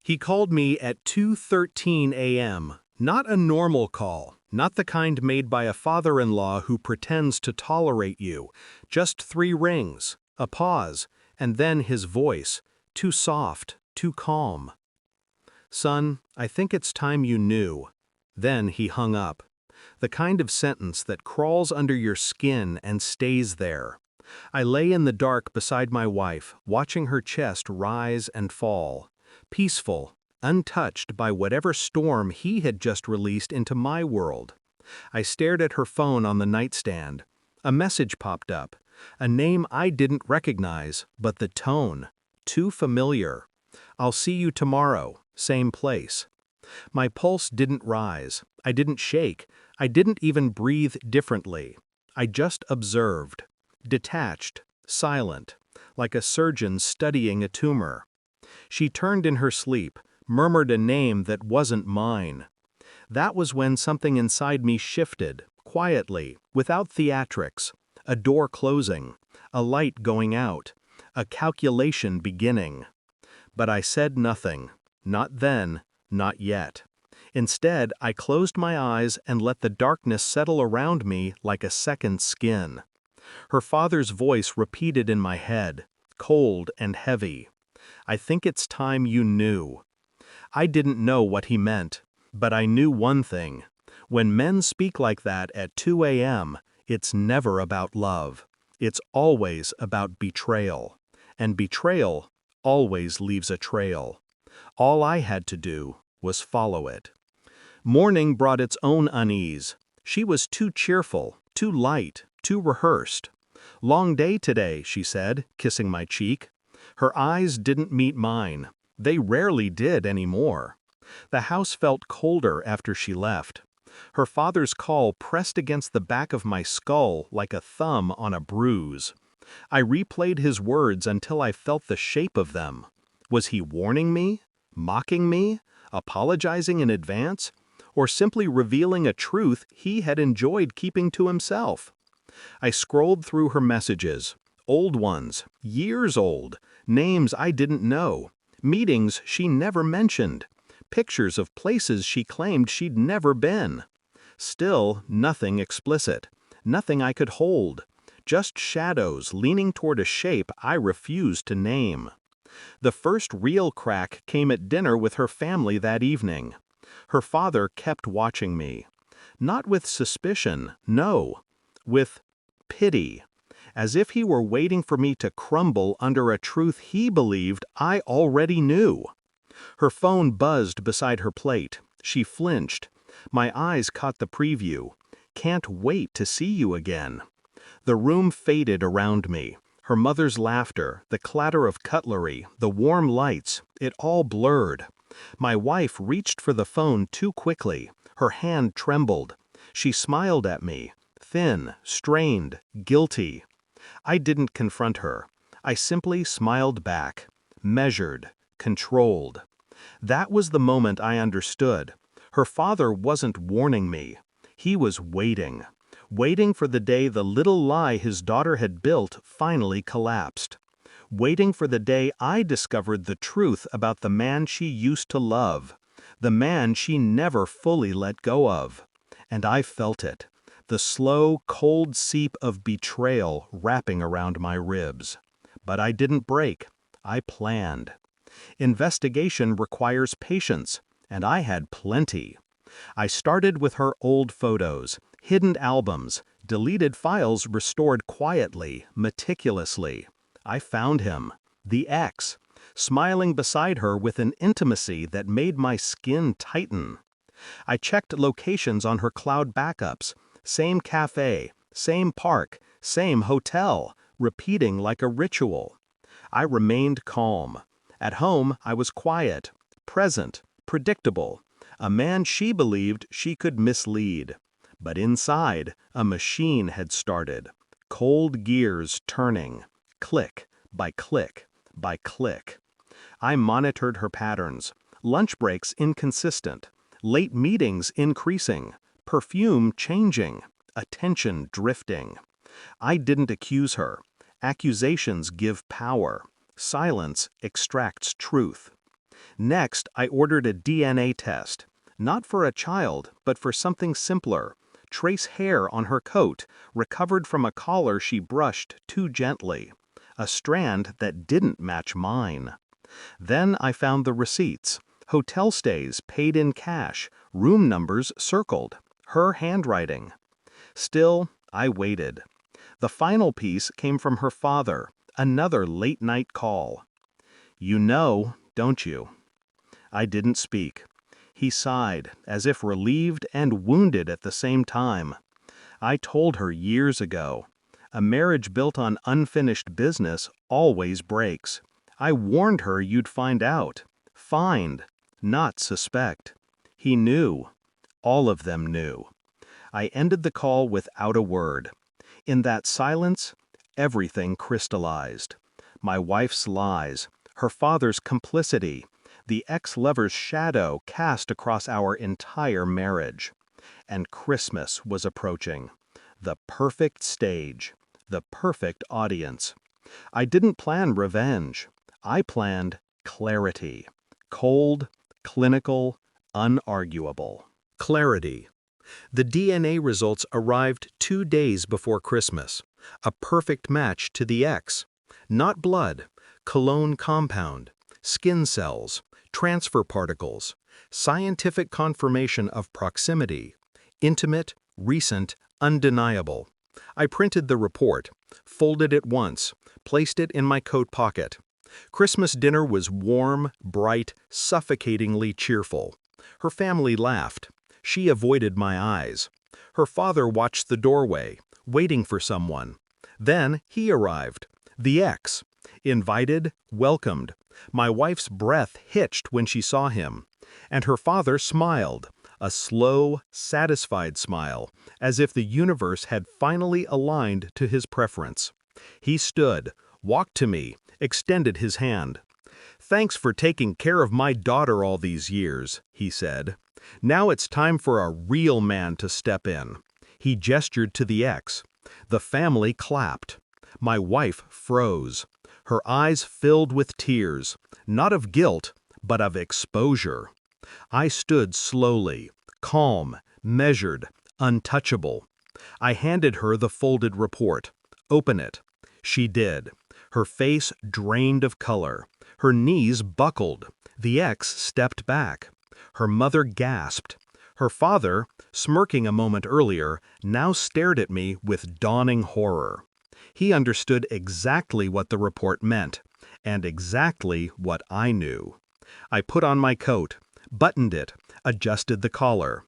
He called me at 2:13 a.m. Not a normal call, not the kind made by a father-in-law who pretends to tolerate you. Just 3 rings, a pause, and then his voice, too soft, too calm. "Son, I think it's time you knew." Then he hung up. The kind of sentence that crawls under your skin and stays there. I lay in the dark beside my wife, watching her chest rise and fall. Peaceful, untouched by whatever storm he had just released into my world. I stared at her phone on the nightstand. A message popped up. A name I didn't recognize, but the tone. Too familiar. "I'll see you tomorrow, same place." My pulse didn't rise. I didn't shake. I didn't even breathe differently. I just observed. Detached, silent, like a surgeon studying a tumor. She turned in her sleep, murmured a name that wasn't mine. That was when something inside me shifted, quietly, without theatrics. A door closing, a light going out, a calculation beginning. But I said nothing. Not then, not yet. Instead, I closed my eyes and let the darkness settle around me like a second skin. Her father's voice repeated in my head, cold and heavy. "I think it's time you knew." I didn't know what he meant, but I knew one thing. When men speak like that at 2 a.m., it's never about love. It's always about betrayal. And betrayal always leaves a trail. All I had to do was follow it. Morning brought its own unease. She was too cheerful, too light, too rehearsed. "Long day today," she said, kissing my cheek. Her eyes didn't meet mine. They rarely did anymore. The house felt colder after she left. Her father's call pressed against the back of my skull like a thumb on a bruise. I replayed his words until I felt the shape of them. Was he warning me? Mocking me? Apologizing in advance? Or simply revealing a truth he had enjoyed keeping to himself? I scrolled through her messages. Old ones, years old, names I didn't know, meetings she never mentioned, pictures of places she claimed she'd never been. Still, nothing explicit, nothing I could hold, just shadows leaning toward a shape I refused to name. The first real crack came at dinner with her family that evening. Her father kept watching me. Not with suspicion, no, with pity, as if he were waiting for me to crumble under a truth he believed I already knew. Her phone buzzed beside her plate. She flinched. My eyes caught the preview. "Can't wait to see you again." The room faded around me. Her mother's laughter, the clatter of cutlery, the warm lights, it all blurred. My wife reached for the phone too quickly. Her hand trembled. She smiled at me, thin, strained, guilty. I didn't confront her. I simply smiled back, measured, controlled. That was the moment I understood. Her father wasn't warning me. He was waiting. Waiting for the day the little lie his daughter had built finally collapsed. Waiting for the day I discovered the truth about the man she used to love. The man she never fully let go of. And I felt it. The slow, cold seep of betrayal wrapping around my ribs. But I didn't break. I planned. Investigation requires patience, and I had plenty. I started with her old photos, hidden albums, deleted files restored quietly, meticulously. I found him, the ex, smiling beside her with an intimacy that made my skin tighten. I checked locations on her cloud backups, same cafe, same park, same hotel, repeating like a ritual. I remained calm. At home, I was quiet, present, predictable, a man she believed she could mislead. But inside, a machine had started, cold gears turning, click by click by click. I monitored her patterns, lunch breaks inconsistent, late meetings increasing, perfume changing, attention drifting. I didn't accuse her. Accusations give power. Silence extracts truth. Next, I ordered a DNA test. Not for a child, but for something simpler. Trace hair on her coat, recovered from a collar she brushed too gently. A strand that didn't match mine. Then I found the receipts. Hotel stays paid in cash, room numbers circled, her handwriting. Still, I waited. The final piece came from her father, another late-night call. "You know, don't you?" I didn't speak. He sighed, as if relieved and wounded at the same time. I told her years ago. A marriage built on unfinished business always breaks. I warned her you'd find out. Find, not suspect. He knew. All of them knew. I ended the call without a word. In that silence, everything crystallized. My wife's lies, her father's complicity, the ex-lover's shadow cast across our entire marriage. And Christmas was approaching. The perfect stage. The perfect audience. I didn't plan revenge. I planned clarity. Cold, clinical, unarguable. Clarity. The DNA results arrived 2 days before Christmas. A perfect match to the ex. Not blood, cologne compound, skin cells, transfer particles, scientific confirmation of proximity, intimate, recent, undeniable. I printed the report, folded it once, placed it in my coat pocket. Christmas dinner was warm, bright, suffocatingly cheerful. Her family laughed. She avoided my eyes. Her father watched the doorway, waiting for someone. Then he arrived. The ex. Invited, welcomed. My wife's breath hitched when she saw him. And her father smiled, a slow, satisfied smile, as if the universe had finally aligned to his preference. He stood, walked to me, extended his hand. "Thanks for taking care of my daughter all these years," he said. "Now it's time for a real man to step in." He gestured to the ex. The family clapped. My wife froze. Her eyes filled with tears, not of guilt, but of exposure. I stood slowly, calm, measured, untouchable. I handed her the folded report. "Open it." She did. Her face drained of color. Her knees buckled. The ex stepped back. Her mother gasped. Her father, smirking a moment earlier, now stared at me with dawning horror. He understood exactly what the report meant, and exactly what I knew. I put on my coat, buttoned it, adjusted the collar.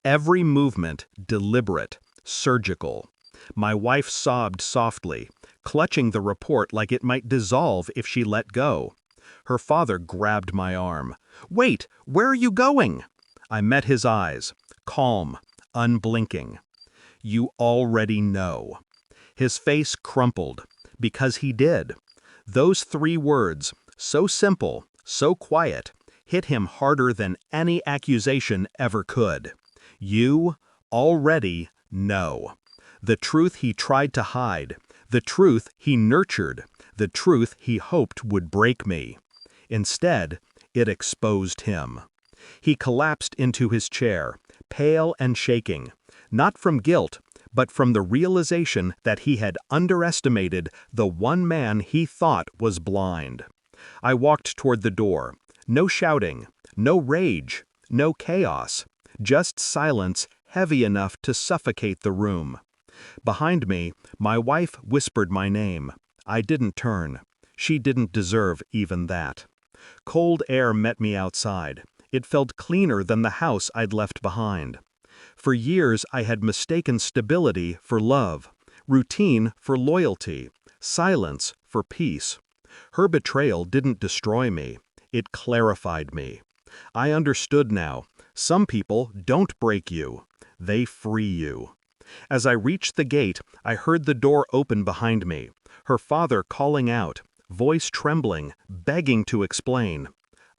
Every movement deliberate, surgical. My wife sobbed softly, clutching the report like it might dissolve if she let go. Her father grabbed my arm. "Wait, where are you going?" I met his eyes, calm, unblinking. "You already know." His face crumpled, because he did. Those 3 words, so simple, so quiet, hit him harder than any accusation ever could. You already know. The truth he tried to hide, the truth he nurtured, the truth he hoped would break me. Instead, it exposed him. He collapsed into his chair, pale and shaking, not from guilt, but from the realization that he had underestimated the one man he thought was blind. I walked toward the door. No shouting, no rage, no chaos, just silence heavy enough to suffocate the room. Behind me, my wife whispered my name. I didn't turn. She didn't deserve even that. Cold air met me outside. It felt cleaner than the house I'd left behind. For years I had mistaken stability for love, routine for loyalty, silence for peace. Her betrayal didn't destroy me. It clarified me. I understood now. Some people don't break you. They free you. As I reached the gate, I heard the door open behind me, her father calling out, voice trembling, begging to explain.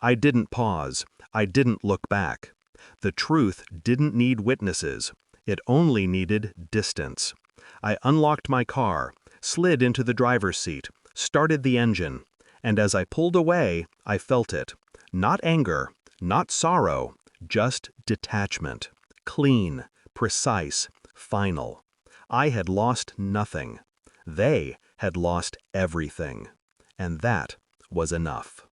I didn't pause. I didn't look back. The truth didn't need witnesses. It only needed distance. I unlocked my car, slid into the driver's seat, started the engine, and as I pulled away, I felt it. Not anger, not sorrow, just detachment. Clean, precise, final. I had lost nothing. They had lost everything. And that was enough.